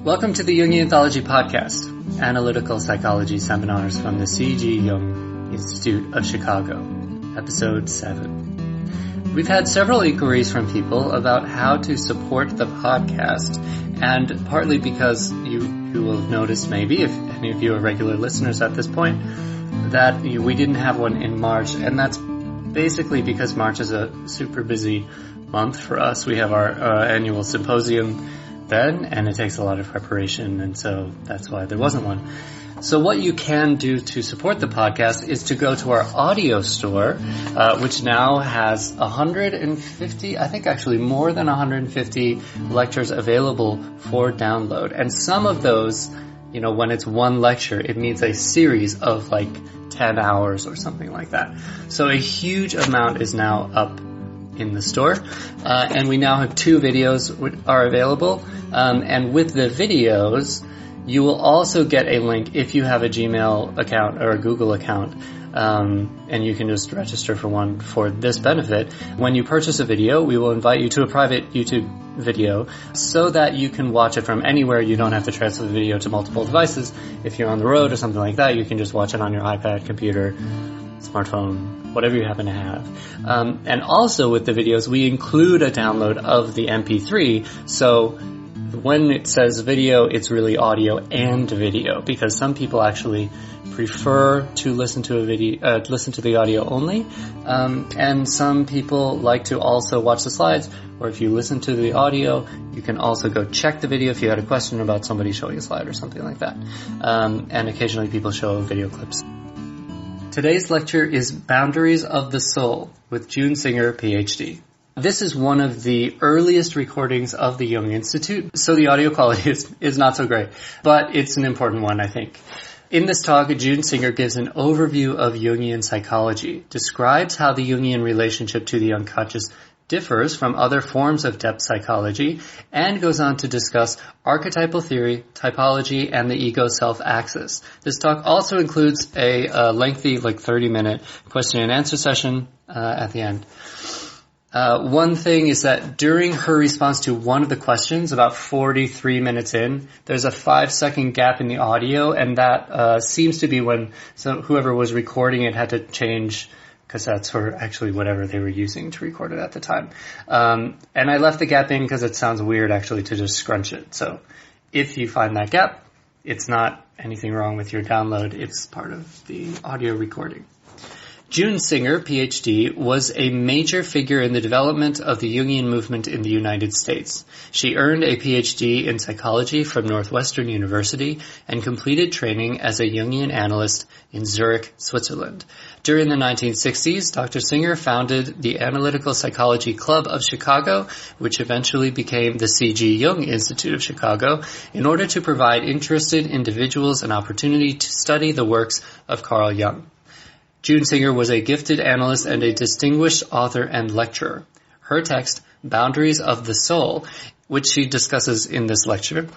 Welcome to the Jungian Psychology podcast, analytical psychology seminars from the C.G. Jung Institute of Chicago, episode 7. We've had several inquiries from people about how to support the podcast, and partly because you will have noticed maybe, if any of you are regular listeners at this point, that we didn't have one in March, and that's basically because March is a super busy month for us. We have our annual symposium then, and it takes a lot of preparation, and so that's why there wasn't one. So what you can do to support the podcast is to go to our audio store, which now has 150, I think actually more than 150 lectures available for download. And some of those, when it's one lecture, it means a series of like 10 hours or something like that. So a huge amount is now up in the store, and we now have 2 videos are available, and with the videos you will also get a link if you have a Gmail account or a Google account, and you can just register for one for this benefit. When you purchase a video, we will invite you to a private YouTube video so that you can watch it from anywhere. You don't have to transfer the video to multiple devices. If you're on the road or something like that, you can just watch it on your iPad, computer, smartphone, whatever you happen to have. And also with the videos, we include a download of the MP3, so when it says video, it's really audio and video, because some people actually prefer to listen to listen to the audio only, and some people like to also watch the slides, or if you listen to the audio, you can also go check the video if you had a question about somebody showing a slide or something like that. And occasionally people show video clips. Today's lecture is Boundaries of the Soul with Jung, PhD. This is one of the earliest recordings of the Jung Institute, so the audio quality is not so great, but it's an important one, I think. In this talk, Jung gives an overview of Jungian psychology, describes how the Jungian relationship to the unconscious differs from other forms of depth psychology, and goes on to discuss archetypal theory, typology, and the ego-self axis. This talk also includes a lengthy, 30-minute question and answer session at the end. One thing is that during her response to one of the questions, about 43 minutes in, there's a 5-second gap in the audio, and that seems to be when whoever was recording it had to change cassettes, or actually whatever they were using to record it at the time. And I left the gap in because it sounds weird actually to just scrunch it. So if you find that gap, it's not anything wrong with your download. It's part of the audio recording. Jung Singer, PhD, was a major figure in the development of the Jungian movement in the United States. She earned a PhD in psychology from Northwestern University and completed training as a Jungian analyst in Zurich, Switzerland. During the 1960s, Dr. Singer founded the Analytical Psychology Club of Chicago, which eventually became the C.G. Jung Institute of Chicago, in order to provide interested individuals an opportunity to study the works of Carl Jung. Jung was a gifted analyst and a distinguished author and lecturer. Her text, Boundaries of the Soul, which she discusses in this lecture,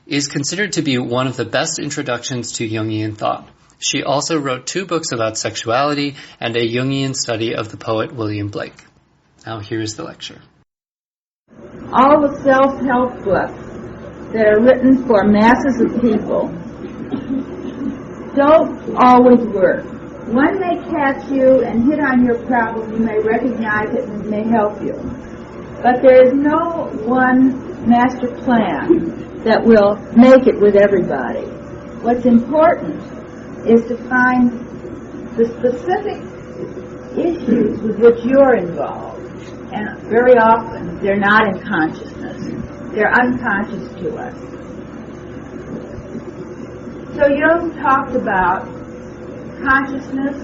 is considered to be one of the best introductions to Jungian thought. She also wrote 2 books about sexuality and a Jungian study of the poet William Blake. Now here's the lecture. All the self-help books that are written for masses of people don't always work. When they catch you and hit on your problem, you may recognize it and it may help you. But there is no one master plan that will make it with everybody. What's important is to find the specific issues with which you're involved. And very often, they're not in consciousness. They're unconscious to us. So Jung talked about consciousness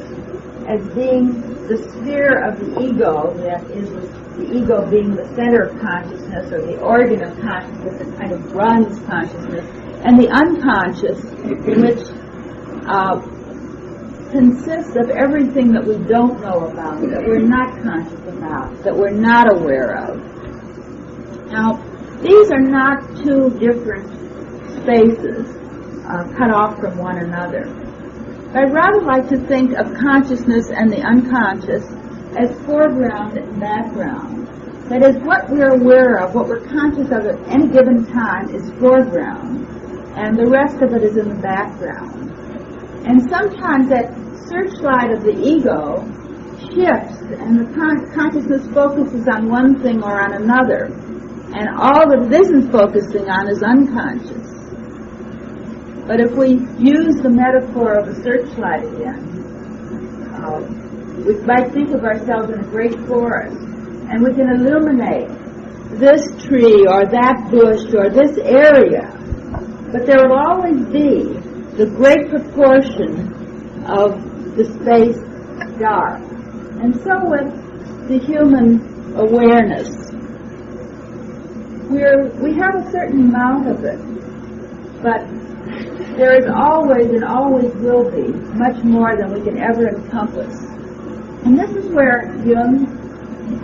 as being the sphere of the ego, that is, the ego being the center of consciousness, or the organ of consciousness that kind of runs consciousness, and the unconscious, which consists of everything that we don't know about, that we're not conscious about, that we're not aware of. Now, these are not 2 different spaces cut off from one another. I'd rather like to think of consciousness and the unconscious as foreground and background. That is, what we're aware of, what we're conscious of at any given time is foreground, and the rest of it is in the background. And sometimes that searchlight of the ego shifts, and the consciousness focuses on one thing or on another, and all that it isn't focusing on is unconscious. But if we use the metaphor of a searchlight again, we might think of ourselves in a great forest, and we can illuminate this tree or that bush or this area, but there will always be the great proportion of the space dark. And so with the human awareness, we have a certain amount of it, but there is always and always will be much more than we can ever encompass. And this is where Jung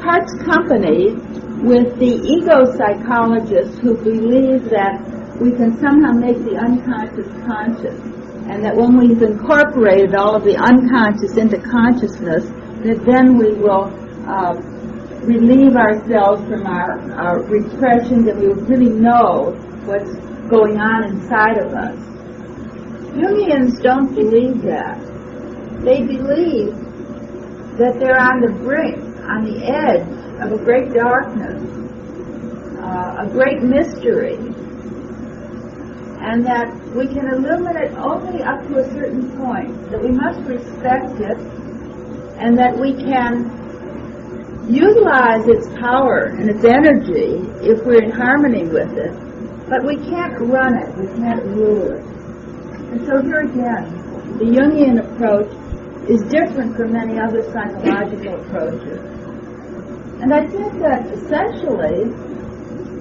parts company with the ego psychologists who believe that we can somehow make the unconscious conscious, and that when we've incorporated all of the unconscious into consciousness, that then we will relieve ourselves from our repressions, and we will really know what's going on inside of us. Jungians don't believe that. They believe that they're on the brink, on the edge of a great darkness, a great mystery, and that we can illuminate only up to a certain point, that we must respect it, and that we can utilize its power and its energy if we're in harmony with it, but we can't run it, we can't rule it. And so here again, the Jungian approach is different from many other psychological approaches. And I think that essentially,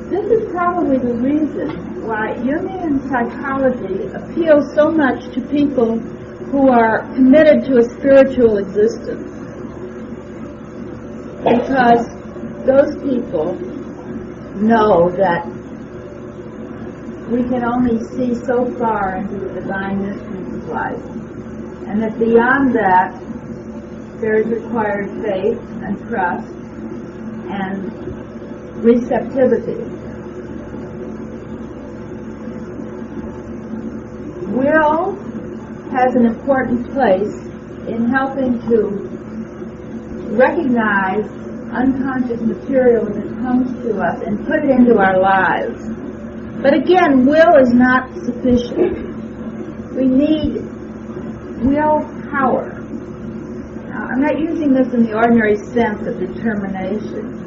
this is probably the reason why Jungian psychology appeals so much to people who are committed to a spiritual existence. Because those people know that we can only see so far into the divine mysteries of life, and that beyond that there is required faith and trust and receptivity. Will has an important place in helping to recognize unconscious material as it comes to us and put it into our lives. But again, will is not sufficient. We need willpower. Now, I'm not using this in the ordinary sense of determination,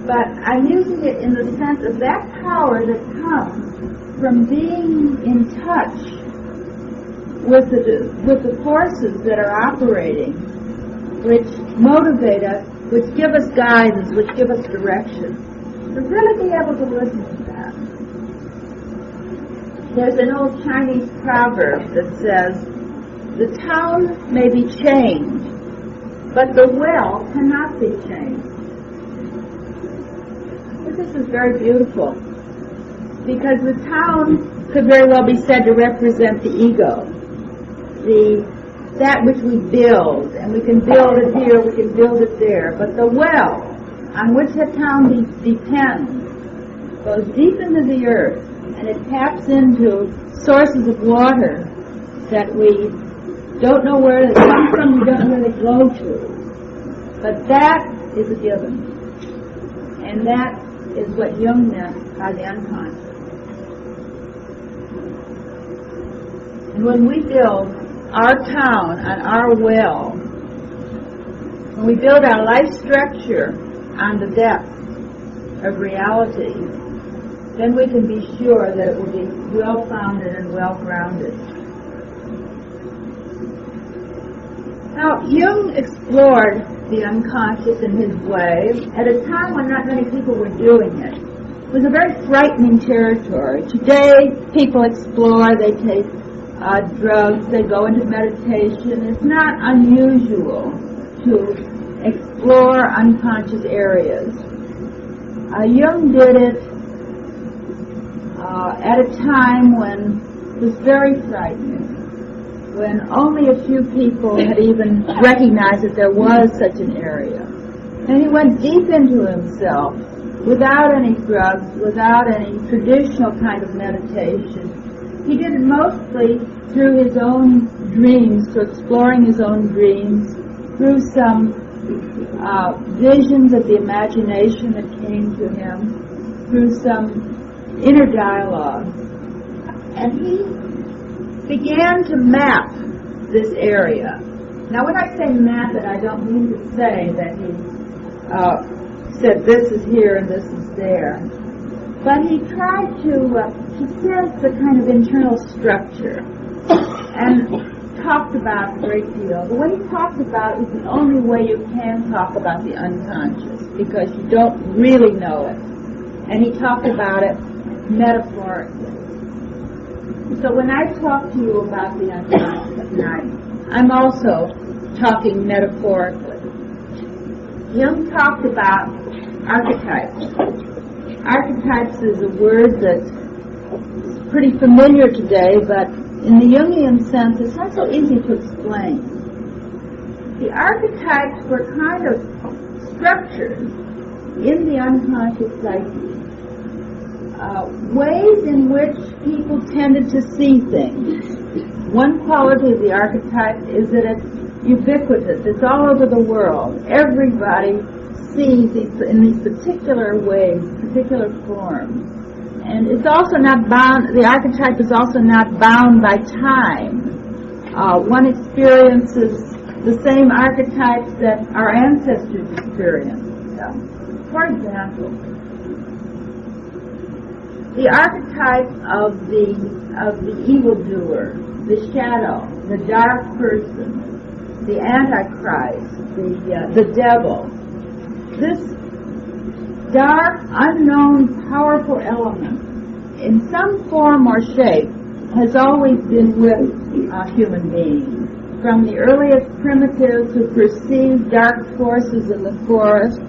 but I'm using it in the sense of that power that comes from being in touch with the forces that are operating, which motivate us, which give us guidance, which give us direction. To really be able to listen to that. There's an old Chinese proverb that says, the town may be changed, but the well cannot be changed. This is very beautiful, because the town could very well be said to represent the ego, that which we build, and we can build it here, we can build it there, but the well on which the town depends goes deep into the earth, and it taps into sources of water that we don't know where they come from, we don't know where they go to. But that is a given. And that is what Jung meant by the unconscious. And when we build our town on our well, when we build our life structure on the depth of reality, then we can be sure that it will be well-founded and well-grounded. Now, Jung explored the unconscious in his way at a time when not many people were doing it. It was a very frightening territory. Today, people explore, they take drugs, they go into meditation. It's not unusual to explore unconscious areas. Jung did it at a time when it was very frightening, when only a few people had even recognized that there was such an area. And he went deep into himself without any drugs, without any traditional kind of meditation. He did it mostly through his own dreams, through exploring his own dreams, through some visions of the imagination that came to him, through some inner dialogue. And he began to map this area. Now, when I say map it, I don't mean to say that he said this is here and this is there. But he tried to sense the kind of internal structure and talked about a great deal. The way he talked about it is the only way you can talk about the unconscious, because you don't really know it. And he talked about it metaphorically. So when I talk to you about the unconscious at night, I'm also talking metaphorically. Jung talked about archetypes. Archetypes is a word that's pretty familiar today, but in the Jungian sense, it's not so easy to explain. The archetypes were kind of structures in the unconscious psyche, ways in which people tended to see things. One quality of the archetype is that it's ubiquitous. It's all over the world. Everybody sees in these particular ways, particular forms. And it's also not bound, the archetype is also not bound by time. One experiences the same archetypes that our ancestors experienced. So, for example, the archetype of the evildoer, the shadow, the dark person, the antichrist, the devil. This dark, unknown, powerful element, in some form or shape, has always been with human beings. From the earliest primitives who perceived dark forces in the forest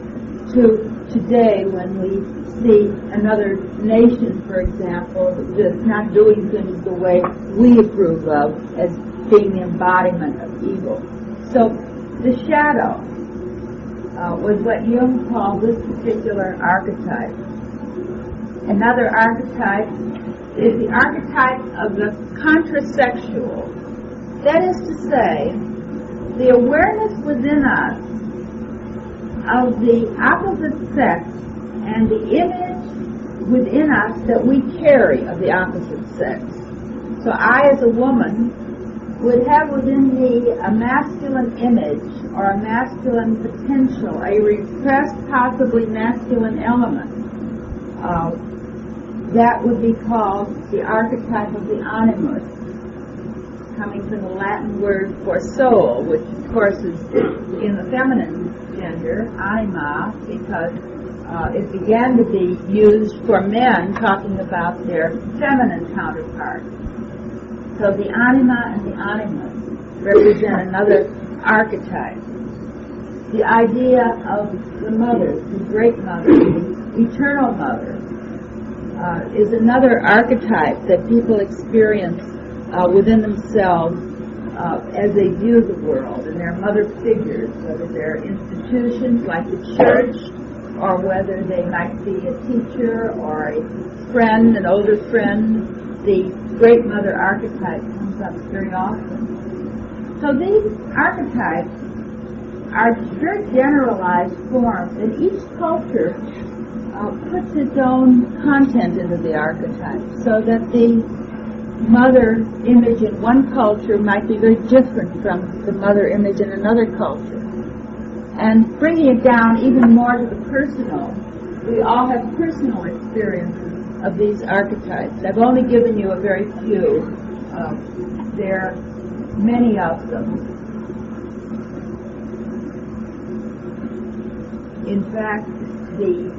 to today when we see another nation, for example, that's not doing things the way we approve of as being the embodiment of evil. So the shadow was what Jung called this particular archetype. Another archetype is the archetype of the contrasexual. That is to say, the awareness within us of the opposite sex and the image within us that we carry of the opposite sex. So I, as a woman, would have within me a masculine image or a masculine potential, a repressed, possibly masculine element. That would be called the archetype of the animus, coming from the Latin word for soul, which of course is in the feminine gender, anima, because it began to be used for men talking about their feminine counterpart. So the anima and the animus represent another archetype. The idea of the mother, the great mother, the eternal mother, is another archetype that people experience within themselves as they view the world, and their mother figures, whether they're institutions like the church, or whether they might be a teacher or a friend, an older friend. The great mother archetype comes up very often. So these archetypes are very generalized forms, and each culture puts its own content into the archetype, so that the mother image in one culture might be very different from the mother image in another culture. And bringing it down even more to the personal, we all have personal experiences of these archetypes. I've only given you a very few. There are many of them. In fact, the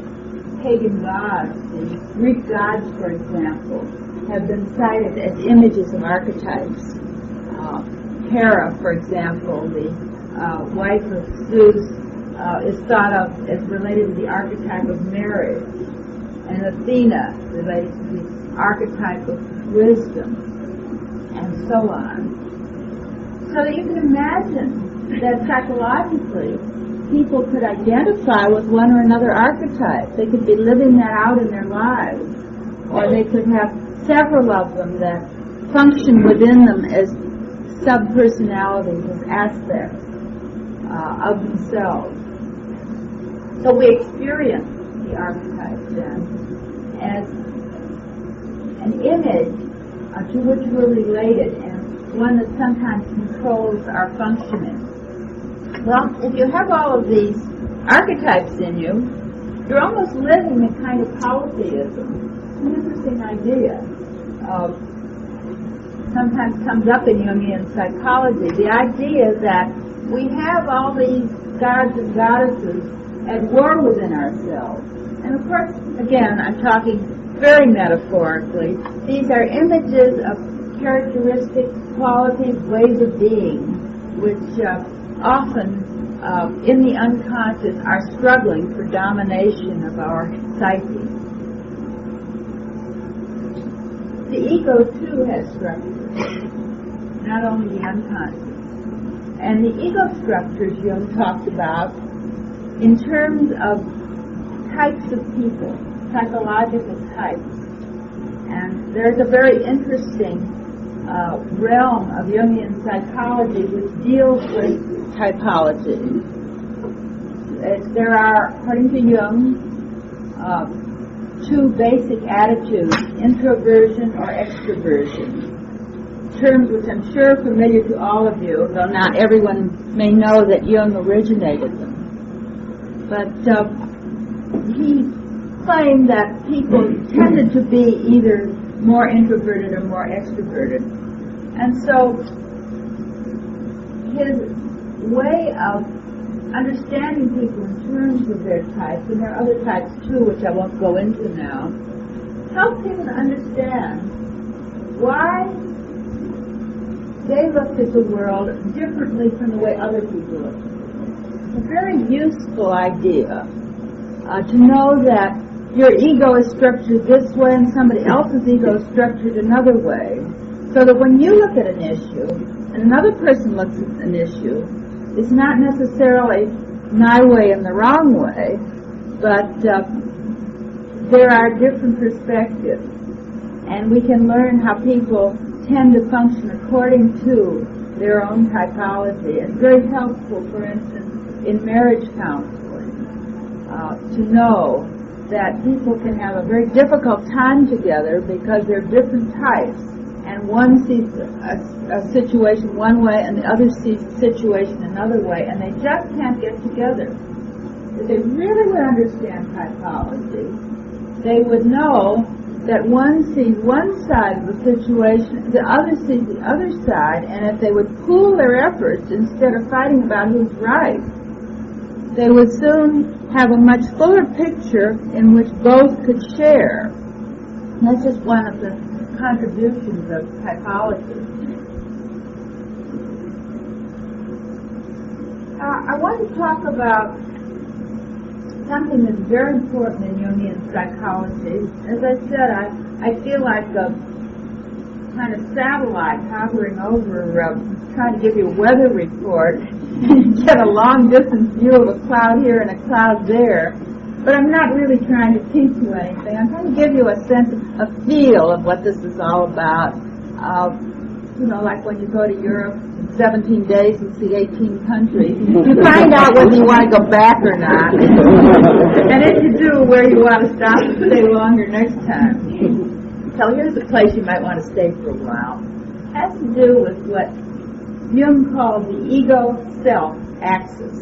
pagan gods, the Greek gods, for example, have been cited as images of archetypes. Hera, for example, the wife of Zeus, is thought of as related to the archetype of marriage, and Athena related to the archetype of wisdom, and so on. So that you can imagine that psychologically people could identify with one or another archetype. They could be living that out in their lives, or they could have several of them that function within them as sub-personalities, as aspects of themselves. So we experience the archetype then as an image to which we're related, and one that sometimes controls our functioning. Well, if you have all of these archetypes in you, you're almost living a kind of polytheism. It's an interesting idea. Sometimes comes up in Jungian psychology, the idea that we have all these gods and goddesses at war within ourselves. And of course, again, I'm talking very metaphorically. These are images of characteristics, qualities, ways of being, which often in the unconscious are struggling for domination of our psyche. The ego, too, has structures, not only the unconscious. And the ego structures Jung talked about in terms of types of people, psychological types. And there's a very interesting realm of Jungian psychology which deals with typology. There are, according to Jung, two basic attitudes, introversion or extroversion. Terms which I'm sure are familiar to all of you, though not everyone may know that Jung originated them. But he claimed that people tended to be either more introverted or more extroverted. And so his way of understanding people in terms of their types, and there are other types too which I won't go into now, helped him to understand why they looked at the world differently from the way other people looked. It's a very useful idea to know that your ego is structured this way and somebody else's ego is structured another way, so that when you look at an issue and another person looks at an issue, it's not necessarily my way and the wrong way, but there are different perspectives, and we can learn how people tend to function according to their own typology. It's very helpful, for instance, in marriage counseling, to know that people can have a very difficult time together because they're different types, and one sees a situation one way and the other sees a situation another way, and they just can't get together. If they really would understand typology, they would know that one sees one side of the situation, the other sees the other side, and if they would pool their efforts instead of fighting about who's right, they would soon have a much fuller picture in which both could share. And that's just one of the contributions of typology. I want to talk about something that's very important in Jungian psychology. As I said, I feel like a kind of satellite hovering over, trying to give you a weather report and get a long distance view of a cloud here and a cloud there. But I'm not really trying to teach you anything. I'm trying to give you a sense, a feel of what this is all about. You know, like when you go to Europe, 17 days and see 18 countries, you find out whether you want to go back or not. And if you do, where you want to stop and stay longer next time. So here's a place you might want to stay for a while. It has to do with what Jung called the ego-self axis.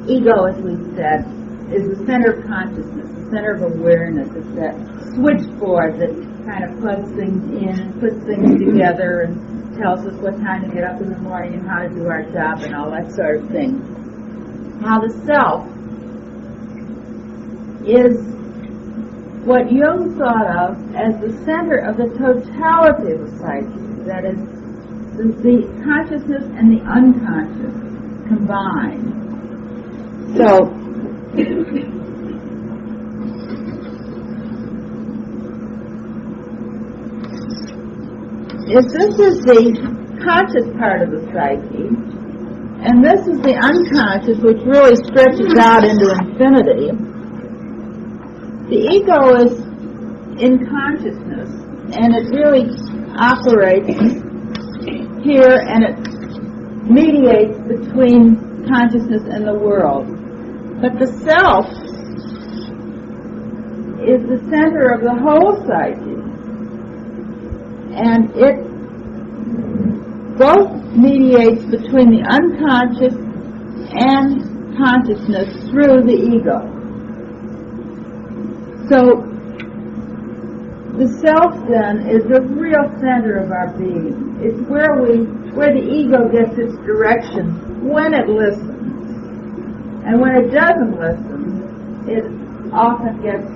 Ego, as we said, is the center of consciousness, the center of awareness. It's that switchboard that kind of plugs things in and puts things together and tells us what time to get up in the morning and how to do our job and all that sort of thing. Now, the self is what Jung thought of as the center of the totality of the psyche, that is, the consciousness and the unconscious combined. So, if this is the conscious part of the psyche, And this is the unconscious, which really stretches out into infinity. The ego is in consciousness, and it really operates here, and it mediates between consciousness and the world. But the self is the center of the whole psyche, and it both mediates between the unconscious and consciousness through the ego. So the self then is the real center of our being. It's where the ego gets its direction when it listens. And when it doesn't listen, it often gets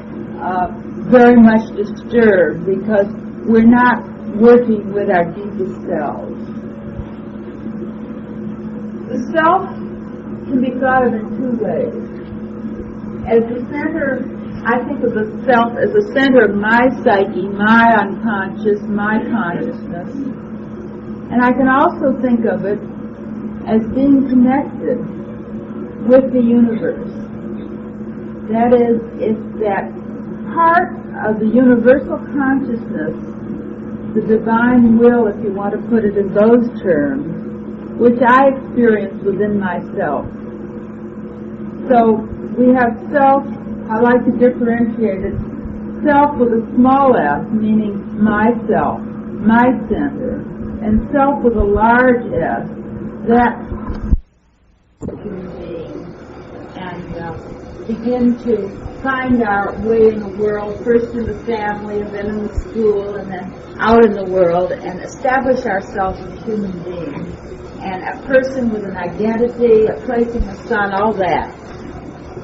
very much disturbed because we're not working with our deepest selves. The self can be thought of in two ways. As the center, I think of the self as the center of my psyche, my unconscious, my consciousness. And I can also think of it as being connected with the universe. That is, it's that part of the universal consciousness, the divine will, if you want to put it in those terms, which I experience within myself. So we have self, I like to differentiate it, self with a small s, meaning myself, my center, and self with a large S, that human being, and begin to find our way in the world, first in the family, and then in the school, and then out in the world, and establish ourselves as human beings, and a person with an identity, a place in the sun, all that.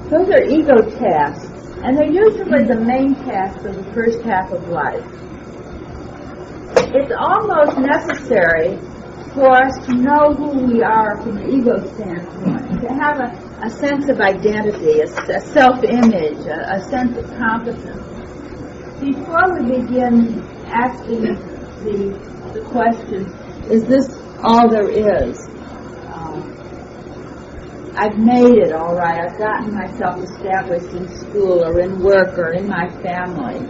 Those are ego tasks, and they're usually the main tasks of the first half of life. It's almost necessary for us to know who we are from the ego standpoint, to have a sense of identity, a self-image, a sense of competence. Before we begin asking the question, is this all there is? I've made it all right. I've gotten myself established in school or in work or in my family.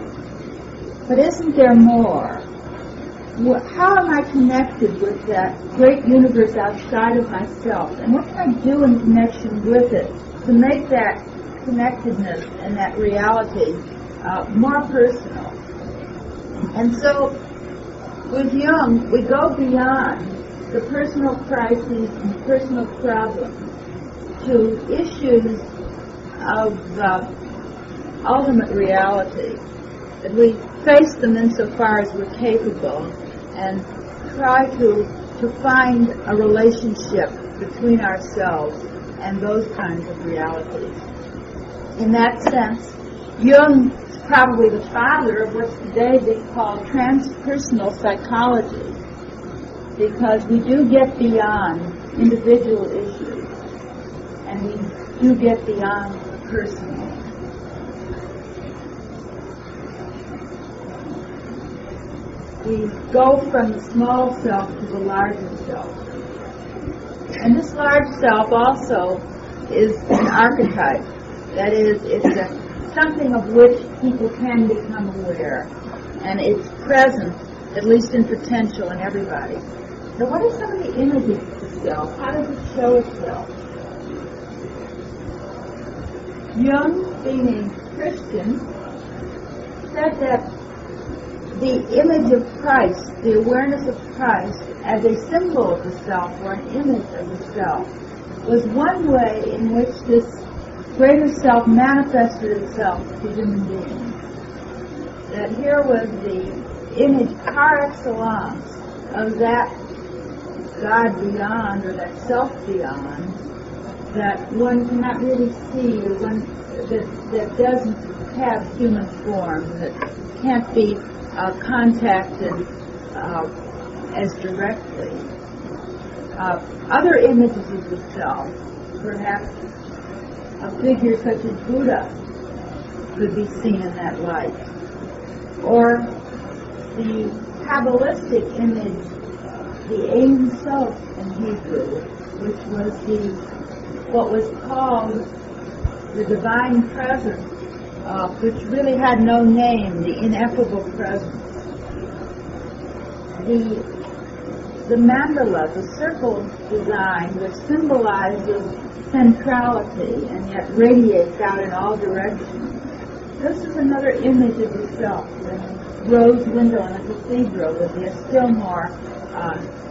But isn't there more? How am I connected with that great universe outside of myself? And what can I do in connection with it to make that connectedness and that reality more personal? And so with Jung, we go beyond the personal crises and personal problems to issues of ultimate reality, that we face them insofar as we're capable and try to find a relationship between ourselves and those kinds of realities. In that sense, Jung is probably the father of what's today been called transpersonal psychology, because we do get beyond individual issues and we do get beyond the personal. We go from the small self to the larger self. And this large self also is an archetype. That is, it's something of which people can become aware. And it's present, at least in potential, in everybody. So what are some of the images of the self? How does it show itself? Jung, being a Christian, said that the image of Christ, the awareness of Christ as a symbol of the self or an image of the self, was one way in which this greater self manifested itself to human beings. That here was the image par excellence of that God beyond, or that self beyond, that one cannot really see, or one that doesn't have human form, that can't be contacted as directly. Other images of the self, perhaps a figure such as Buddha, could be seen in that light. Or the Kabbalistic image, the Ein Sof in Hebrew, which was what was called the divine presence, which really had no name, the ineffable presence. The mandala, the circle design, which symbolizes centrality and yet radiates out in all directions. This is another image of the self. The rose window in a cathedral would be a still more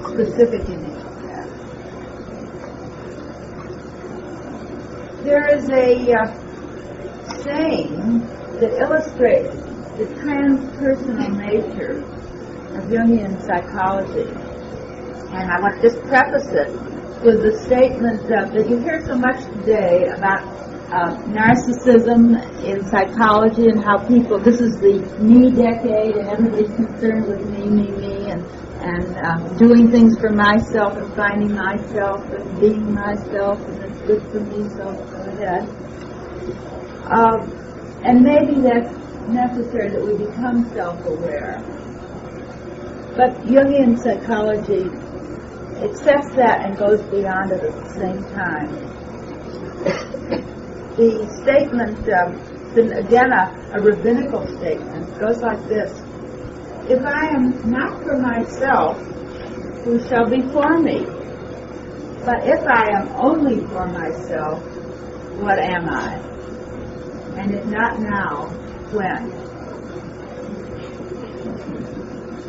specific image of that. There is a saying that illustrates the transpersonal nature of Jungian psychology. And I want to just preface it with the statement that you hear so much today about narcissism in psychology and how people, this is the me decade and everybody's concerned with me, and doing things for myself and finding myself and being myself, and it's good for me, so go ahead. And maybe that's necessary that we become self-aware. But Jungian psychology accepts that and goes beyond it at the same time. The statement, again a rabbinical statement, goes like this: if I am not for myself, who shall be for me? But if I am only for myself, what am I? And if not now, when?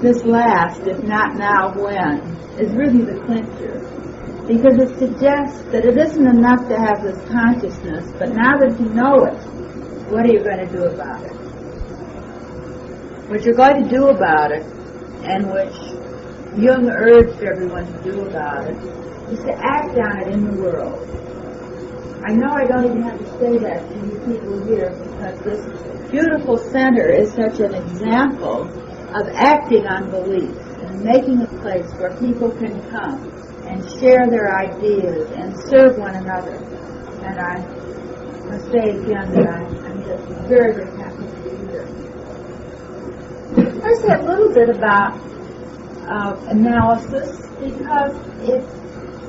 This last, if not now, when, is really the clincher, because it suggests that it isn't enough to have this consciousness, but now that you know it, what are you going to do about it? What you're going to do about it, and which Jung urged everyone to do about it, is to act on it in the world. I know I don't even have to say that to you people here, because this beautiful center is such an example of acting on beliefs and making a place where people can come and share their ideas and serve one another. And I must say again that I'm just very, very happy to be here. Let's say a little bit about analysis, because it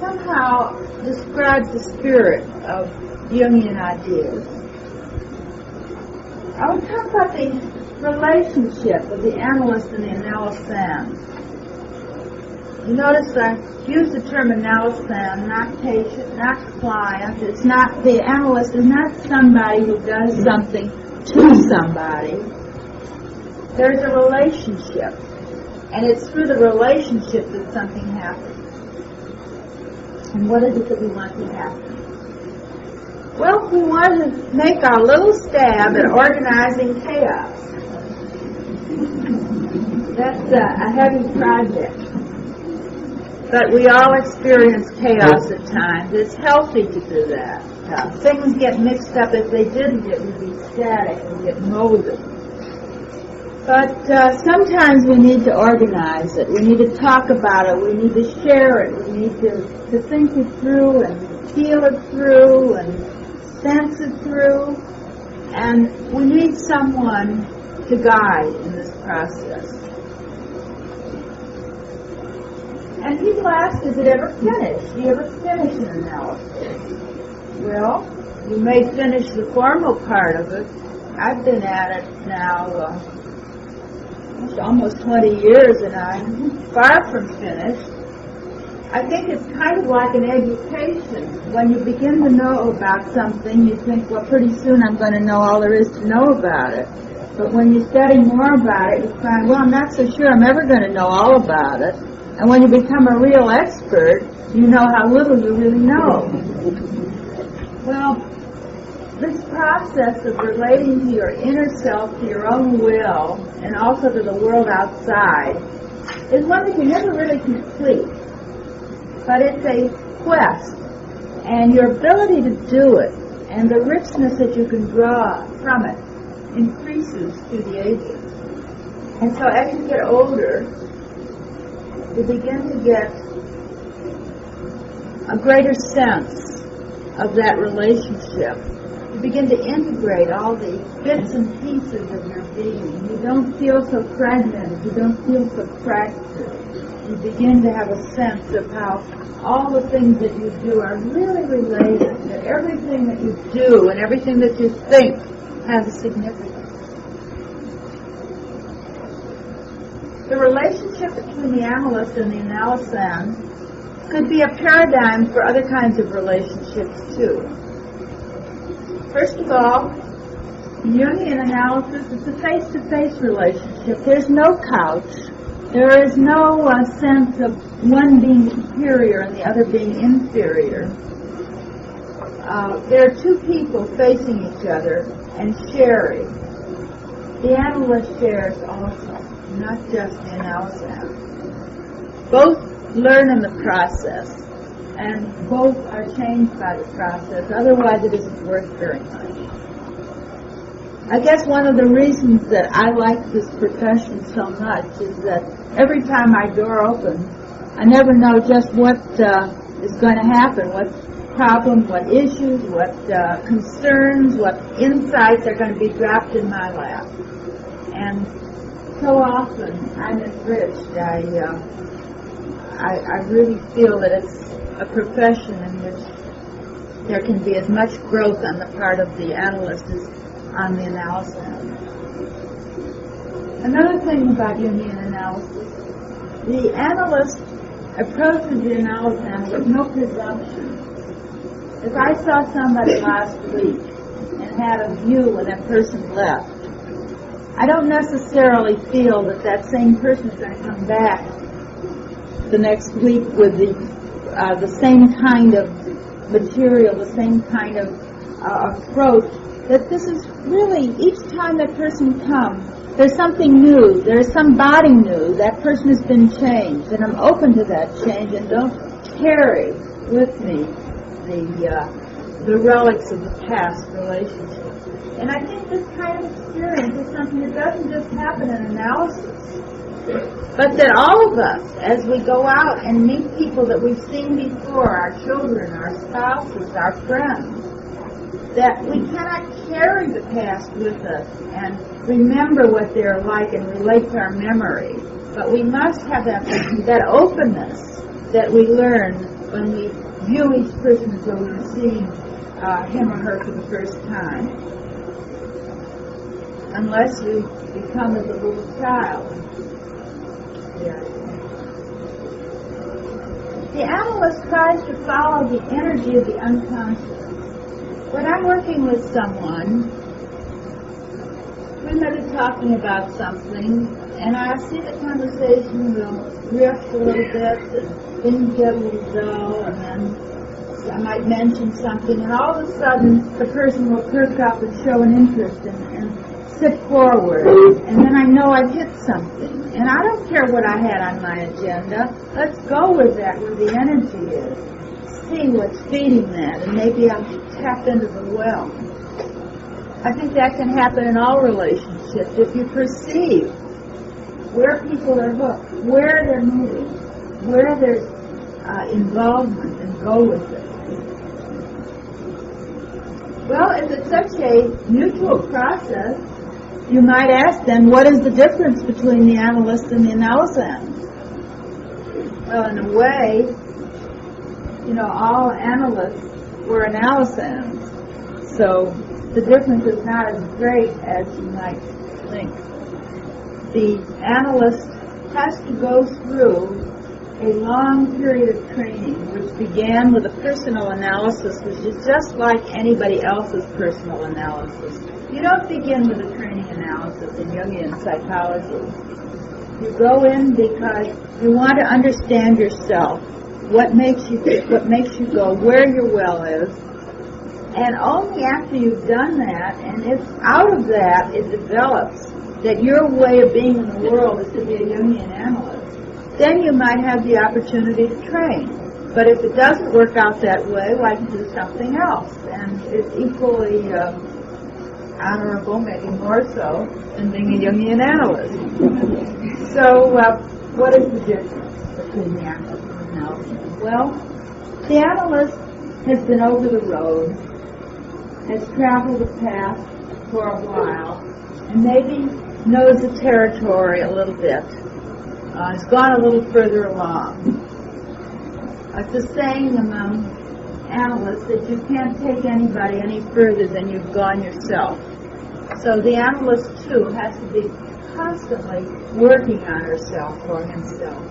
somehow describes the spirit of Jungian ideas. I will talk about the relationship of the analyst and the analysand. You notice I use the term analysand, not patient, not client. It's not, the analyst is not somebody who does something to somebody. There's a relationship, and it's through the relationship that something happens. And what is it that we want to happen? Well, we want to make our little stab at organizing chaos. That's a heavy project. But we all experience chaos at times. It's healthy to do that. Things get mixed up. If they didn't, it would be static and get molded. But sometimes we need to organize it. We need to talk about it. We need to share it. We need to think it through and feel it through and sense it through. And we need someone to guide in this process. And people ask, is it ever finished? Do you ever finish an analysis? Well, you may finish the formal part of it. I've been at it now almost 20 years, and I'm far from finished. I think it's kind of like an education. When you begin to know about something, you think, well, pretty soon I'm going to know all there is to know about it. But when you study more about it, you find, well, I'm not so sure I'm ever going to know all about it. And when you become a real expert, you know how little you really know. Well, this process of relating to your inner self, to your own will, and also to the world outside, is one that you never really complete. But it's a quest, and your ability to do it, and the richness that you can draw from it, increases through the ages. And so as you get older, you begin to get a greater sense of that relationship. You begin to integrate all the bits and pieces of your being. You don't feel so fragmented. You don't feel so fractured. you begin to have a sense of how all the things that you do are really related, that everything that you do and everything that you think has a significance. The relationship between the analyst and the analysand could be a paradigm for other kinds of relationships too. First of all, Jungian analysis is a face-to-face relationship. There's no couch. There is no sense of one being superior and the other being inferior. There are two people facing each other and sharing. The analyst shares also, not just the analysand. Both learn in the process, and both are changed by the process. Otherwise, it isn't worth very much. I guess one of the reasons that I like this profession so much is that every time my door opens, I never know just what is going to happen, what problems, what issues, what concerns, what insights are going to be dropped in my lap. And so often I'm enriched. I really feel that it's a profession in which there can be as much growth on the part of the analyst as on the analysand. Another thing about Jungian analysis, the analyst approaches the analysand with no presumption. If I saw somebody last week and had a view when that person left, I don't necessarily feel that that same person is going to come back the next week with the same kind of material, the same kind of approach. That this is really, each time that person comes, there's something new, there's somebody new, that person has been changed, and I'm open to that change and don't carry with me the relics of the past relationship. And I think this kind of experience is something that doesn't just happen in analysis, but that all of us, as we go out and meet people that we've seen before, our children, our spouses, our friends, that we cannot carry the past with us and remember what they're like and relate to our memory. But we must have that openness that we learn when we view each person as though we're seeing him or her for the first time. Unless you become as a little child. The analyst tries to follow the energy of the unconscious. When I'm working with someone, we may be talking about something, and I see the conversation will drift a little bit, and things get a little dull, and then I might mention something, and all of a sudden the person will perk up and show an interest and sit forward, and then I know I've hit something. And I don't care what I had on my agenda. Let's go with that, where the energy is. See what's feeding that, and maybe I'll tap into the well. I think that can happen in all relationships. If you perceive where people are hooked, where they're moving, where there's involvement, and go with it. Well, if it's such a mutual process, you might ask then, what is the difference between the analyst and the analysand? Well, in a way, all analysts were analysands. So the difference is not as great as you might think. The analyst has to go through a long period of training, which began with a personal analysis, which is just like anybody else's personal analysis. You don't begin with a training analysis in Jungian psychology. You go in because you want to understand yourself, what makes you go, where your well is, and only after you've done that, and if out of that it develops that your way of being in the world is to be a Jungian analyst, then you might have the opportunity to train. But if it doesn't work out that way, well, I can do something else, and it's equally honorable, maybe more so, than being a Jungian analyst. So, what is the difference between the analyst and the analyst? Well, the analyst has been over the road, has traveled the path for a while, and maybe knows the territory a little bit. has gone a little further along. It's a saying among analysts that you can't take anybody any further than you've gone yourself. So the analyst, too, has to be constantly working on herself or himself,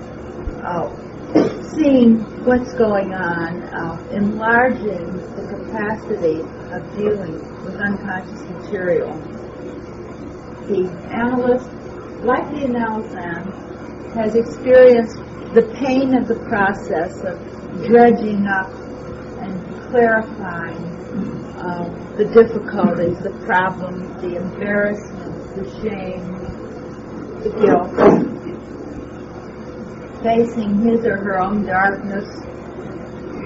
seeing what's going on, enlarging the capacity of dealing with unconscious material. The analyst, like the analysand, has experienced the pain of the process of dredging up and clarifying the difficulties, the problems, the embarrassments, the shame, the guilt, facing his or her own darkness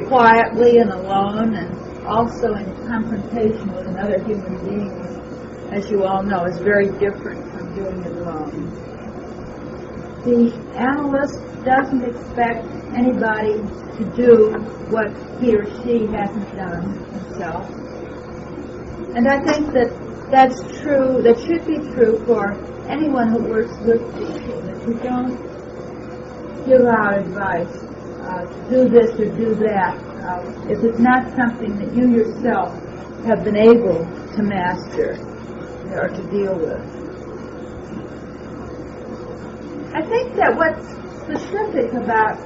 quietly and alone, and also in confrontation with another human being, as you all know, is very different from doing it alone. The analyst doesn't expect anybody to do what he or she hasn't done himself. And I think that that's true, that should be true for anyone who works with people, that you don't give out advice to do this or do that if it's not something that you yourself have been able to master or to deal with. I think that what's specific about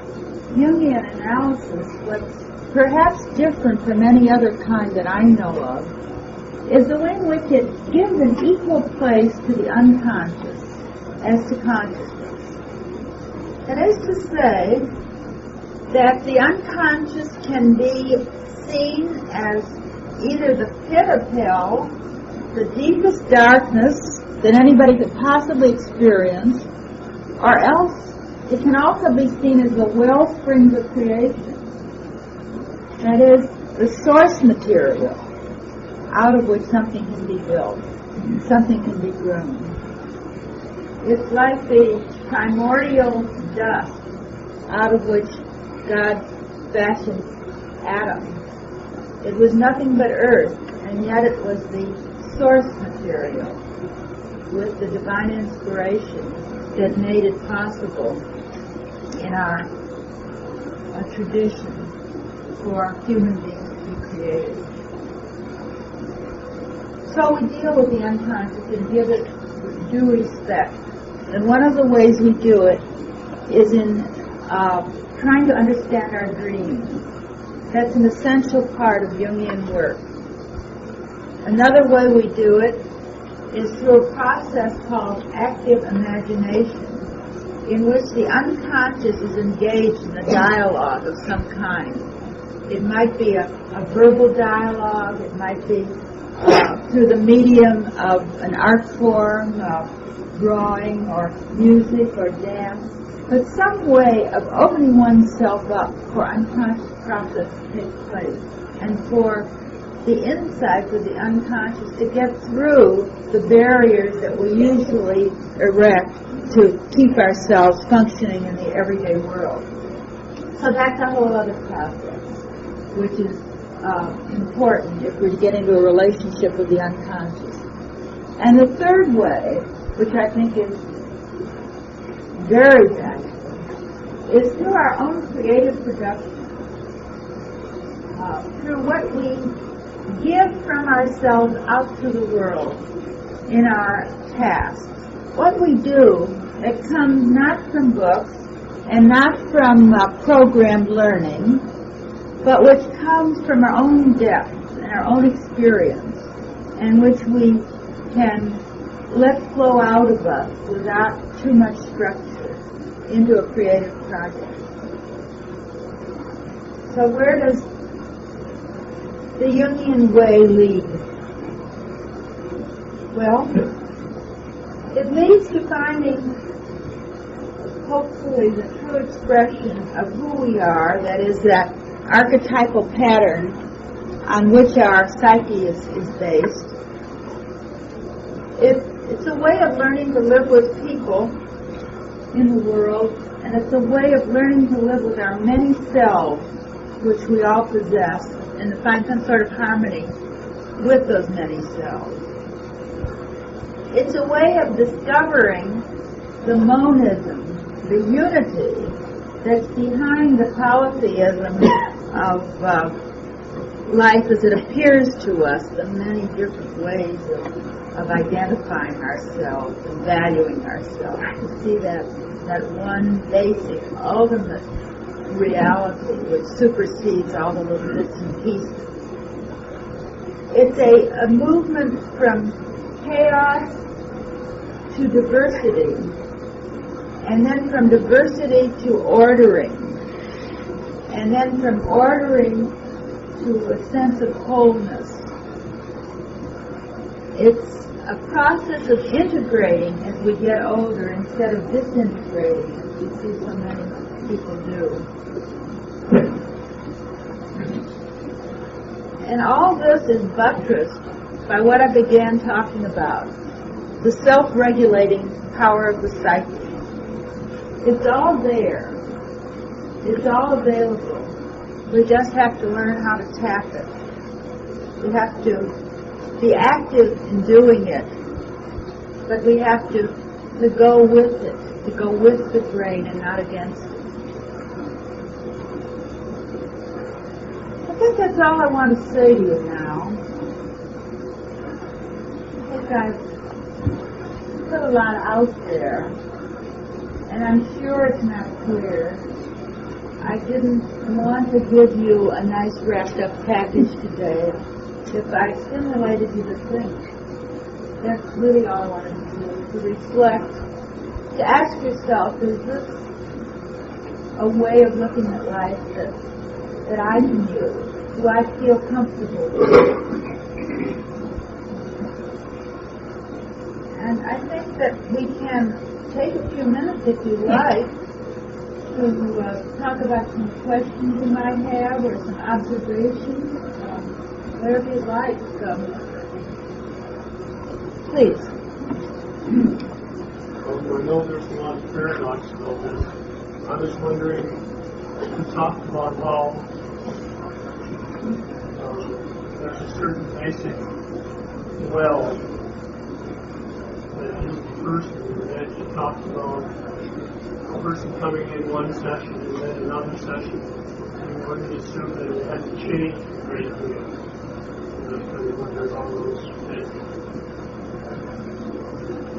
Jungian analysis, what's perhaps different from any other kind that I know of, is the way in which it gives an equal place to the unconscious as to consciousness. That is to say that the unconscious can be seen as either the pit of hell, the deepest darkness that anybody could possibly experience, or else it can also be seen as the wellsprings of creation. That is, the source material out of which something can be built, something can be grown. It's like the primordial dust out of which God fashioned Adam. It was nothing but earth, and yet it was the source material with the divine inspiration that made it possible in our tradition for human beings to be created. So we deal with the unconscious and give it due respect. And one of the ways we do it is in trying to understand our dreams. That's an essential part of Jungian work. Another way we do it is through a process called active imagination, in which the unconscious is engaged in a dialogue of some kind. It might be a verbal dialogue, it might be through the medium of an art form, drawing or music or dance, but some way of opening oneself up for unconscious process to take place and for the insights of the unconscious to get through the barriers that we usually erect to keep ourselves functioning in the everyday world. So that's a whole other process, which is important if we're to get into a relationship with the unconscious. And the third way, which I think is very valuable, is through our own creative production, through what we give from ourselves out to the world in our tasks. What we do that comes not from books and not from programmed learning, but which comes from our own depth and our own experience, and which we can let flow out of us without too much structure into a creative project. So where does the Jungian way lead? Well, it leads to finding, hopefully, the true expression of who we are, that is, that archetypal pattern on which our psyche is based. It's a way of learning to live with people in the world, and it's a way of learning to live with our many selves, which we all possess, and to find some sort of harmony with those many selves. It's a way of discovering the monism the unity that's behind the polytheism of life as it appears to us, the many different ways of identifying ourselves and valuing ourselves, to see that one basic, ultimate reality which supersedes all the little bits and pieces. It's a movement from chaos to diversity, and then from diversity to ordering, and then from ordering to a sense of wholeness. It's a process of integrating as we get older instead of disintegrating, as we see so many people do. And all this is buttressed by what I began talking about, the self-regulating power of the psyche. It's all there. It's all available. We just have to learn how to tap it. We have to be active in doing it, but we have to go with it, to go with the grain and not against it. I think that's all I want to say to you now. I think I've put a lot out there, and I'm sure it's not clear. I didn't want to give you a nice wrapped up package today. If I stimulated you to think, that's really all I wanted to do, to reflect, to ask yourself, is this a way of looking at life that I can use? Do I feel comfortable with it? And I think that we can take a few minutes, if you like, to talk about some questions you might have or some observations. Whatever you'd like, please. I know there's a lot of paradox about this. I was wondering, you talked about how there's a certain basic well that is the person, and then you talked about a person coming in one session and then another session. You wouldn't assume that it had to change a great deal.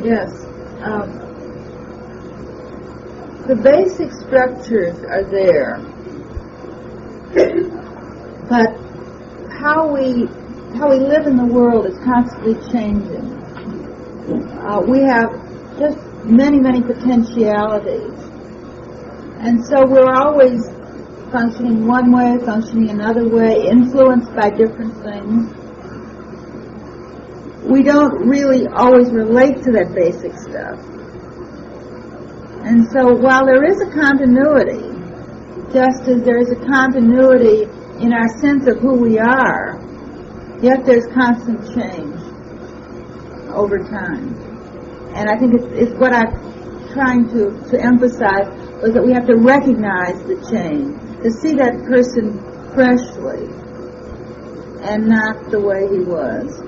Yes. The basic structures are there, but how we live in the world is constantly changing. We have just many potentialities, and so we're always functioning one way, functioning another way, influenced by different things. We don't really always relate to that basic stuff. And so while there is a continuity, just as there is a continuity in our sense of who we are, yet there's constant change over time. And I think it's what I'm trying to emphasize was that we have to recognize the change, to see that person freshly and not the way he was.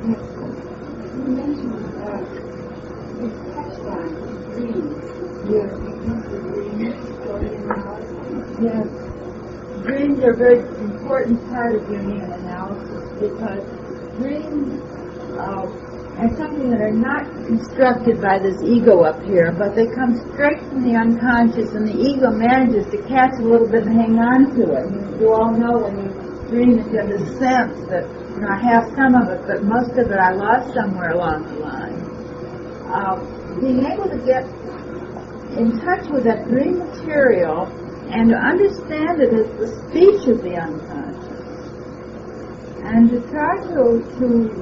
You mentioned this touchline, dreams. Yes. Yes. Dreams are a very important part of Jungian analysis because dreams are something that are not constructed by this ego up here, but they come straight from the unconscious, and the ego manages to catch a little bit and hang on to it. You all know when you dream that you have this sense that, I have some of it, but most of it I lost somewhere along the line. Being able to get in touch with that dream material and to understand it as the speech of the unconscious, and to try to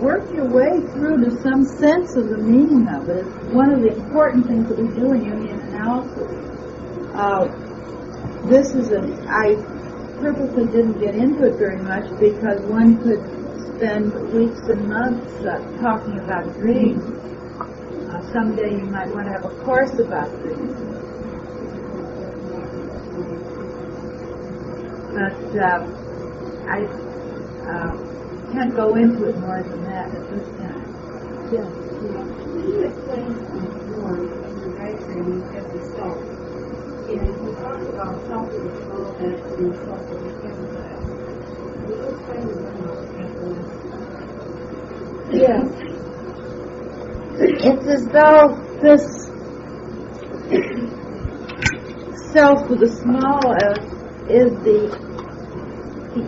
work your way through to some sense of the meaning of it is one of the important things that we do in Jungian analysis. I purposely didn't get into it very much because one could spend weeks and months talking about dreams. Someday you might want to have a course about dreams. But I can't go into it more than that at this time. Yes. Can you explain one in the diagram is just the self. And he talks about self as a small s and self as a capital S. Will you explain the difference between Yeah. It's as though this self with a small s is the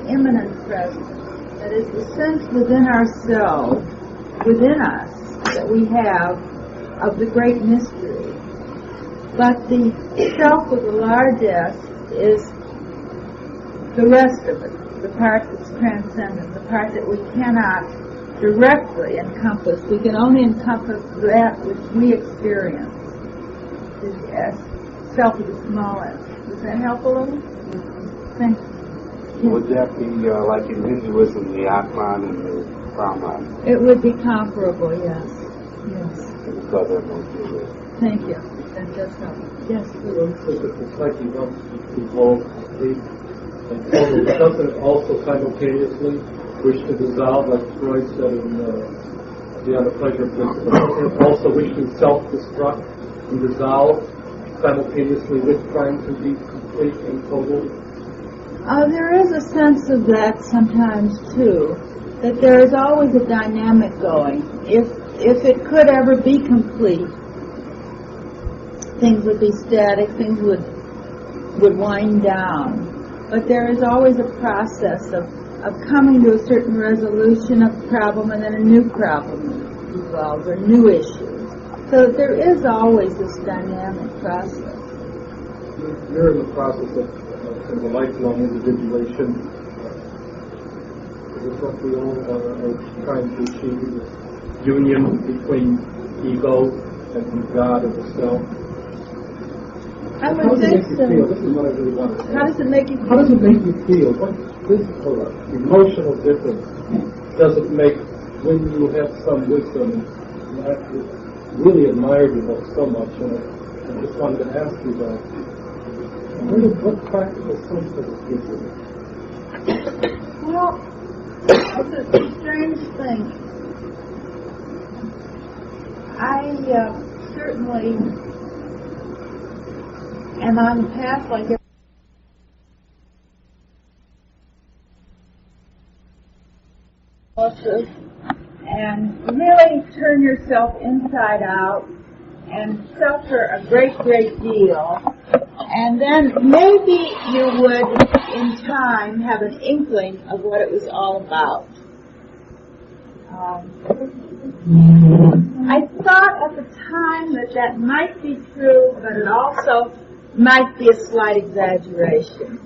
immanent presence. That is the sense within ourselves, within us, that we have of the great mystery. But the self with a large S is the rest of it, the part that's transcendent, the part that we cannot directly encompass. We can only encompass that which we experience. The S, self with a small s. Does that help a little? Thank you. Would that be like in Hinduism, the Atman and the Brahman? It would be comparable, yes. Yes. Because everyone's doing it. Thank you. That does help. Yes, please. It's like you don't evolve complete. And doesn't it also simultaneously wish to dissolve, like Freud said in Beyond the Pleasure Principle? Doesn't it also wish to self-destruct and dissolve simultaneously with trying to be complete and total? There is a sense of that sometimes, too, that there is always a dynamic going. If it could ever be complete, things would be static, things would wind down. But there is always a process of coming to a certain resolution of a problem and then a new problem evolves, or new issues. So there is always this dynamic process. You're in the process of kind of a lifelong individuation. Is this what we all are trying to achieve, this union between ego and God and the self? I would think so. This is what I really want to say. How does it make you feel? How does it make you feel? What physical, emotional difference does it make when you have some wisdom? And I really admired you both so much, and I just wanted to ask you that. What practical sense does it give you? Well, it's a strange thing. I certainly am on the path like everyone, and really turn yourself inside out and suffer a great, great deal. And then maybe you would, in time, have an inkling of what it was all about. I thought at the time that might be true, but it also might be a slight exaggeration.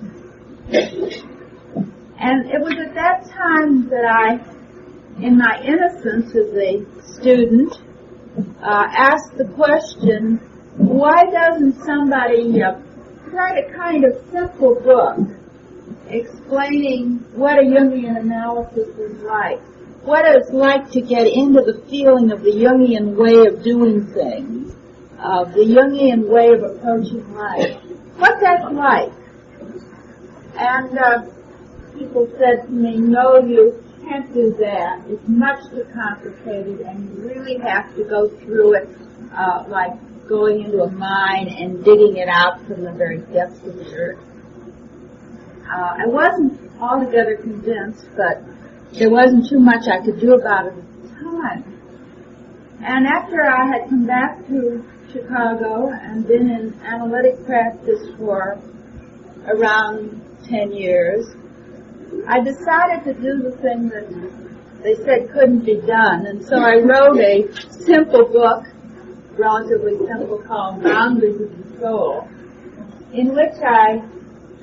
And it was at that time that I, in my innocence as a student, asked the question, why doesn't somebody write a kind of simple book explaining what a Jungian analysis is like, what it's like to get into the feeling of the Jungian way of doing things, the Jungian way of approaching life, what that's like. And people said to me, no, you can't do that. It's much too complicated, and you really have to go through it like going into a mine and digging it out from the very depths of the earth. I wasn't altogether convinced, but there wasn't too much I could do about it at the time. And after I had come back to Chicago and been in analytic practice for around 10 years, I decided to do the thing that they said couldn't be done. And so I wrote a simple book, relatively simple, called Boundaries of the Soul, in which I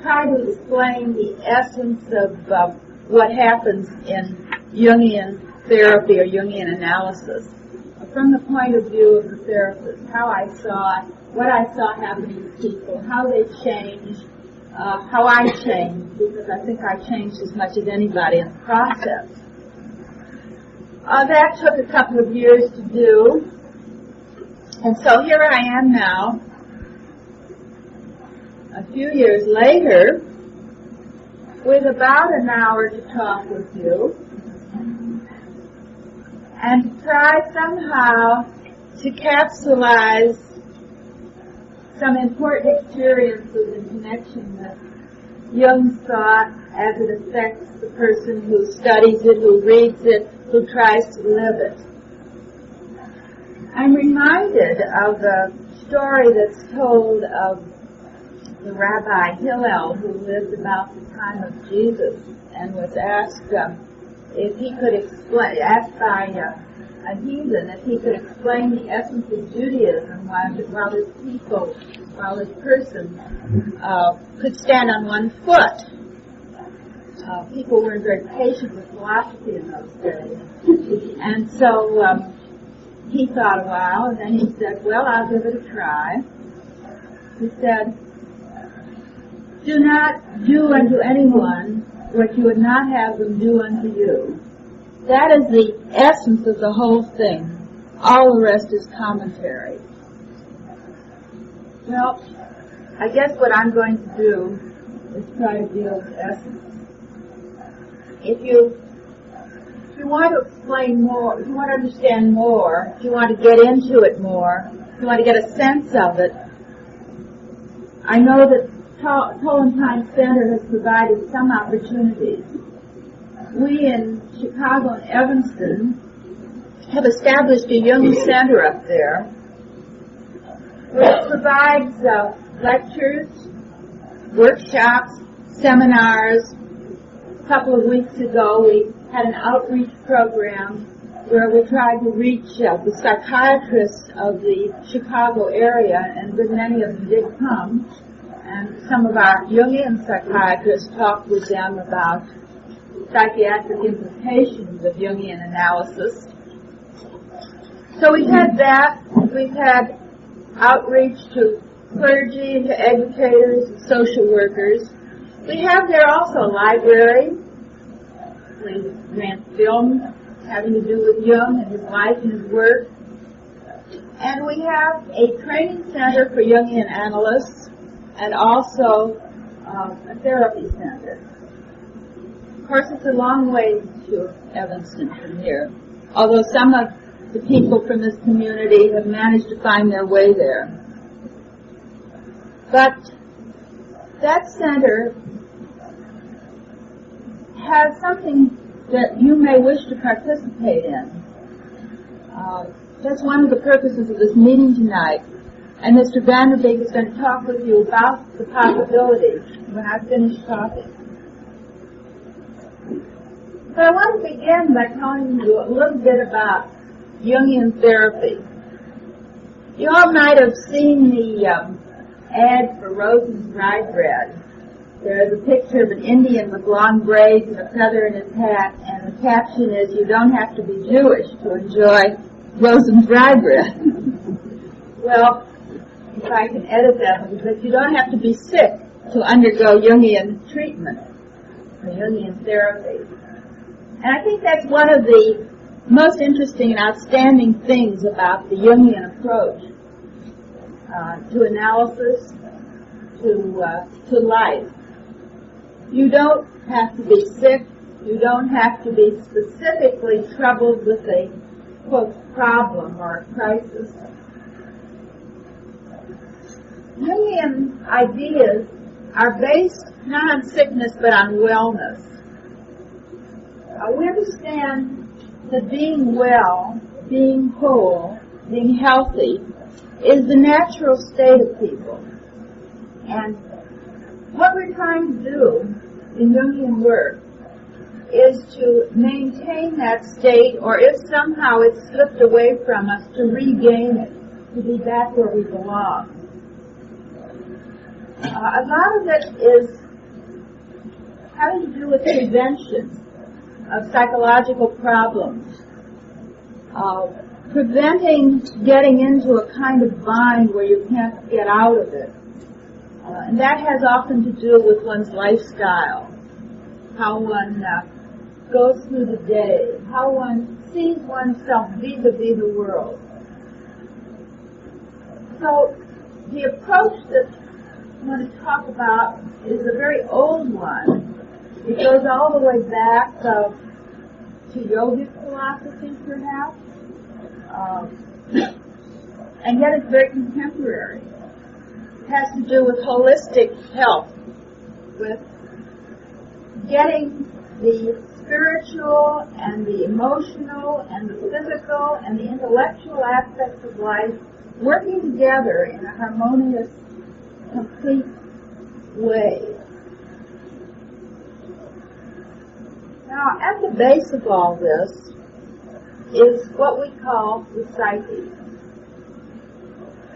try to explain the essence of what happens in Jungian therapy or Jungian analysis from the point of view of the therapist, how I saw it, what I saw happening to people, how they changed, how I changed, because I think I changed as much as anybody in the process. That took a couple of years to do, and so here I am now, a few years later, with about an hour to talk with you, and try somehow to capsulize some important experiences in connection with Jung's thought as it affects the person who studies it, who reads it, who tries to live it. I'm reminded of the story that's told of the Rabbi Hillel, who lived about the time of Jesus and was asked if he could explain, asked by a heathen if he could explain the essence of Judaism while this person could stand on one foot. People weren't very patient with philosophy in those days. And so he thought a while, and then he said, well, I'll give it a try. He said, do not do unto anyone what you would not have them do unto you. That is the essence of the whole thing. All the rest is commentary. Well, I guess what I'm going to do is try to deal with essence. If you want to explain more, if you want to understand more, if you want to get into it more, if you want to get a sense of it, I know that Tollentine Center has provided some opportunities. We in Chicago and Evanston have established a Jung Center up there, which provides lectures, workshops, seminars. A couple of weeks ago, we had an outreach program where we tried to reach the psychiatrists of the Chicago area, and a good many of them did come. And some of our Jungian psychiatrists talked with them about psychiatric implications of Jungian analysis. So we've had that. We've had outreach to clergy and to educators and social workers. We have there also a library. We grant films having to do with Jung and his life and his work. And we have a training center for Jungian analysts and also a therapy center. Of course, it's a long way to Evanston from here, although some of the people from this community have managed to find their way there. But that center has something that you may wish to participate in. That's one of the purposes of this meeting tonight. And Mr. Vanderbeek is going to talk with you about the possibilities when I finish talking. So I want to begin by telling you a little bit about Jungian therapy. You all might have seen the ad for Rosen's rye bread. There's a picture of an Indian with long braids and a feather in his hat, and the caption is, "You don't have to be Jewish to enjoy Rosen's rye bread." Well, if I can edit that, but you don't have to be sick to undergo Jungian treatment or Jungian therapy. And I think that's one of the most interesting and outstanding things about the Jungian approach to analysis, to life. You don't have to be sick. You don't have to be specifically troubled with a, quote, problem or a crisis. Jungian ideas are based not on sickness but on wellness. We understand that being well, being whole, being healthy is the natural state of people. And what we're trying to do in Jungian work is to maintain that state, or if somehow it's slipped away from us, to regain it, to be back where we belong. A lot of it is having to do with prevention of psychological problems, preventing getting into a kind of bind where you can't get out of it. And that has often to do with one's lifestyle, how one goes through the day, how one sees oneself vis-a-vis the world. So the approach that I want to talk about is a very old one. It goes all the way back to yogic philosophy, perhaps. and yet it's very contemporary. It has to do with holistic health, with getting the spiritual and the emotional and the physical and the intellectual aspects of life working together in a harmonious, complete way. Now, at the base of all this is what we call the psyche.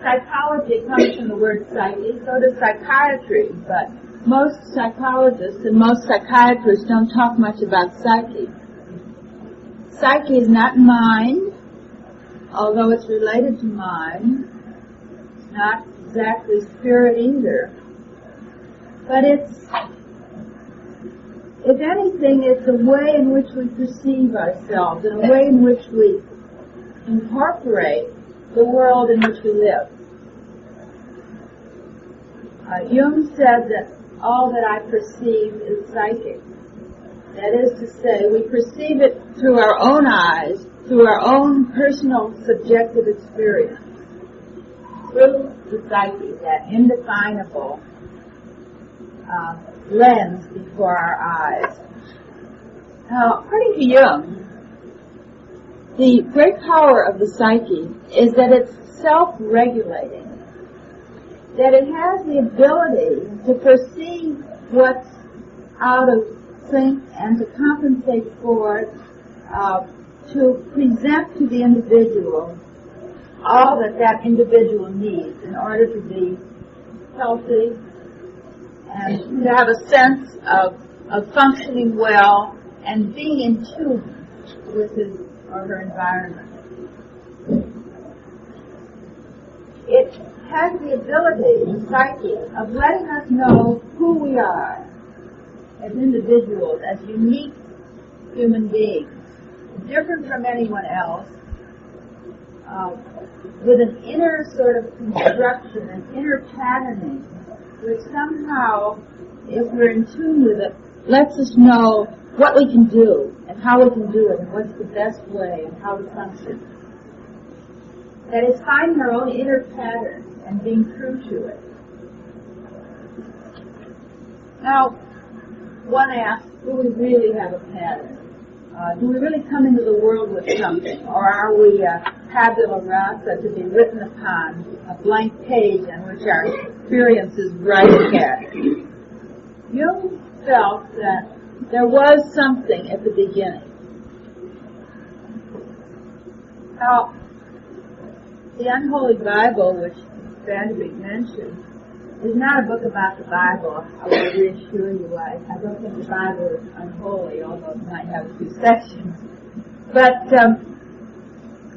Psychology comes from the word psyche, so does psychiatry, but most psychologists and most psychiatrists don't talk much about psyche. Psyche is not mind, although it's related to mind. It's not exactly spirit either. But it's, if anything, it's a way in which we perceive ourselves, and a way in which we incorporate the world in which we live. Jung said that all that I perceive is psychic. That is to say, we perceive it through our own eyes, through our own personal subjective experience, through the psyche, that indefinable lens before our eyes. Now, according to Jung, the great power of the psyche is that it's self-regulating, that it has the ability to perceive what's out of sync and to compensate for it, to present to the individual all that that individual needs in order to be healthy and to have a sense of functioning well and being in tune with his or her environment. It has the ability, the psyche, of letting us know who we are as individuals, as unique human beings, different from anyone else, with an inner sort of construction, an inner patterning, which somehow, if we're in tune with it, lets us know what we can do and how we can do it and what's the best way and how to function. That is, finding our own inner pattern and being true to it. Now, one asks, do we really have a pattern? Do we really come into the world with something? Or are we tabula rasa to be written upon, a blank page on which our experiences write scattered? Jung felt that there was something at the beginning. Now, the Unholy Bible, which Vanderbeek mentioned, is not a book about the Bible. I will reassure you, I don't think the Bible is unholy, although it might have a few sections. But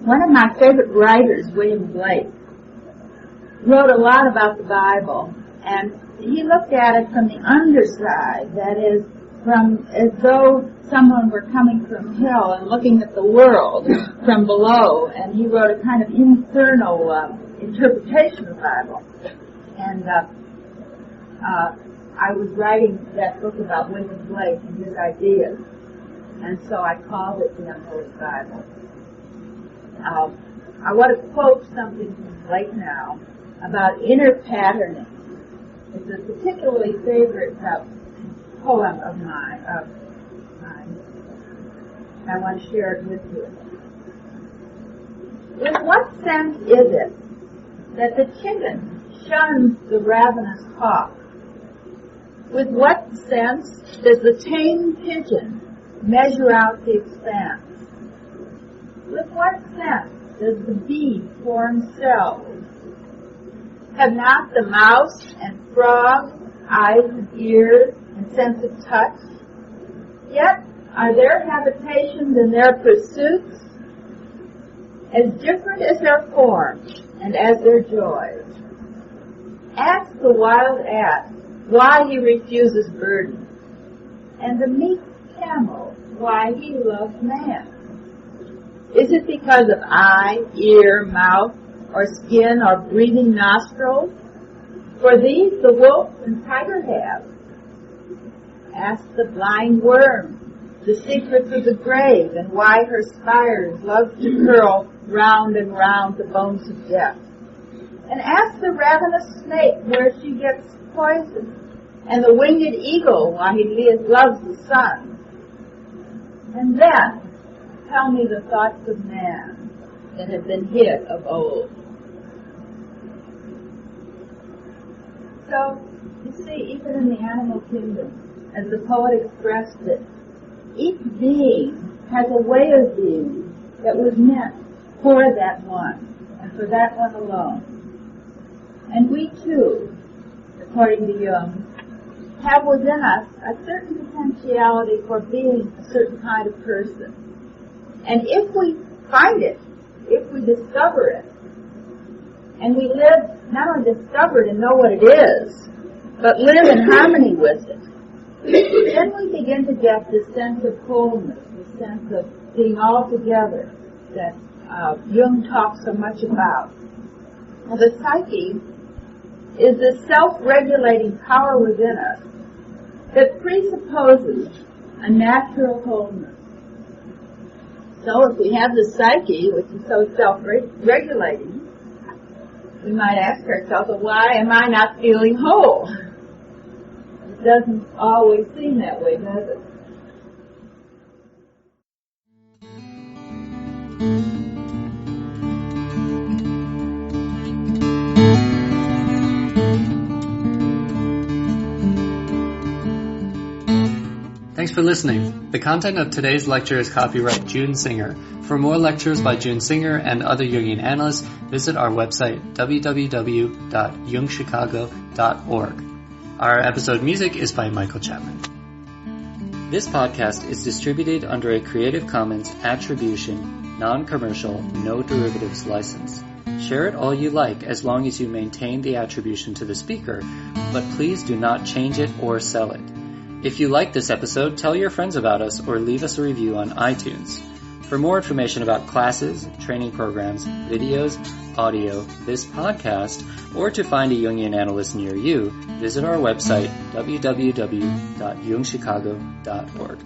one of my favorite writers, William Blake, wrote a lot about the Bible, and he looked at it from the underside, that is, from as though someone were coming from hell and looking at the world from below, and he wrote a kind of infernal interpretation of the Bible. And I was writing that book about William Blake and his ideas, and so I called it The Unholy Bible. I want to quote something from Blake now about inner patterning. It's a particularly favorite poem of mine. I want to share it with you. In what sense is it that the chicken shuns the ravenous hawk? With what sense does the tame pigeon measure out the expanse? With what sense does the bee form cells? Have not the mouse and frog eyes and ears and sense of touch? Yet are their habitations and their pursuits as different as their forms and as their joys. Ask the wild ass why he refuses burden, and the meek camel why he loves man. Is it because of eye, ear, mouth, or skin, or breathing nostrils? For these the wolf and tiger have. Ask the blind worm the secrets of the grave, and why her spires love to curl round and round the bones of death. And ask the ravenous snake where she gets poison, and the winged eagle why he loves the sun. And then tell me the thoughts of man that have been hid of old. So, you see, even in the animal kingdom, as the poet expressed it, each being has a way of being that was meant for that one, and for that one alone. And we too, according to Jung, have within us a certain potentiality for being a certain kind of person. And if we find it, if we discover it, and we live, not only discover it and know what it is, but live in harmony with it, then we begin to get this sense of wholeness, this sense of being all together that Jung talks so much about. Now, the psyche is this self-regulating power within us that presupposes a natural wholeness. So if we have the psyche, which is so self-regulating, we might ask ourselves, well, why am I not feeling whole? It doesn't always seem that way, does it? Thanks for listening. The content of today's lecture is copyright June Singer. For more lectures by June Singer and other Jungian analysts, visit our website www.jungchicago.org. Our episode music is by Michael Chapman. This podcast is distributed under a Creative Commons Attribution, Non-Commercial, No Derivatives license. Share it all you like as long as you maintain the attribution to the speaker, but please do not change it or sell it. If you like this episode, tell your friends about us or leave us a review on iTunes. For more information about classes, training programs, videos, audio, this podcast, or to find a Jungian analyst near you, visit our website www.jungchicago.org.